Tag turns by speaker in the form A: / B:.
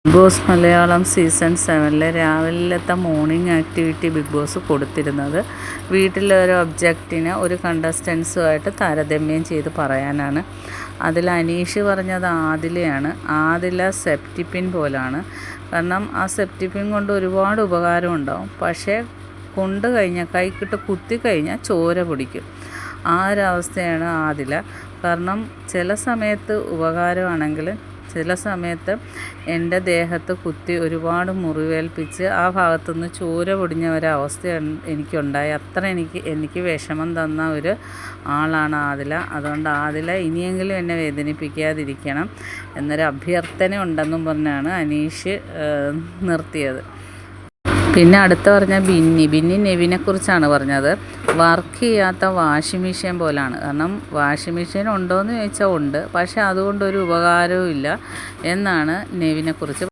A: Big boss Malayalam season 7 രാവിലത്തെ morning activity big boss കൊടുത്തിരുന്നത് വീട്ടിലെ ഒരു ഒബ്ജക്റ്റിനെ ഒരു കണ്ടസ്റ്റൻസുമായിട്ട് താരതമ്യം ചെയ്ത് പറയാനാണ്. അതിൽ അനീഷ് പറഞ്ഞത് ആദിലയാണ്. ആദില സെപ്റ്റിപ്പിൻ പോലാണ്. കാരണം ആ സെപ്റ്റിപ്പിൻ കൊണ്ട് ഒരുപാട് ഉപകാരം ഉണ്ടാവും. പക്ഷേ കൊണ്ട് കഴിഞ്ഞാൽ കൈക്കിട്ട് കുത്തി കഴിഞ്ഞാൽ ചോര പിടിക്കും. ആ ഒരു അവസ്ഥയാണ് ആദില. കാരണം ചില സമയത്ത് ഉപകാരമാണെങ്കിൽ ചില സമയത്ത് എൻ്റെ ദേഹത്ത് കുത്തി ഒരുപാട് മുറിവേൽപ്പിച്ച് ആ ഭാഗത്തുനിന്ന് ചോര പൊടിഞ്ഞ ഒരവസ്ഥ എനിക്കുണ്ടായി. അത്ര എനിക്ക് വിഷമം തന്ന ഒരു ആളാണ് ആദില. അതുകൊണ്ട് ആദില ഇനിയെങ്കിലും എന്നെ വേദനിപ്പിക്കാതിരിക്കണം എന്നൊരു അഭ്യർത്ഥന ഉണ്ടെന്നും പറഞ്ഞാണ് അനീഷ് നിർത്തിയത്. പിന്നെ അടുത്ത പറഞ്ഞ ബിന്നി നെവിനെക്കുറിച്ചാണ് പറഞ്ഞത്. വർക്ക് ചെയ്യാത്ത വാഷിംഗ് മെഷീൻ പോലാണ്. കാരണം വാഷിംഗ് മെഷീൻ ഉണ്ടോയെന്ന് ചോദിച്ചാൽ ഉണ്ട്, പക്ഷേ അതുകൊണ്ടൊരു ഉപകാരവും ഇല്ല എന്നാണ് നെവിനെക്കുറിച്ച്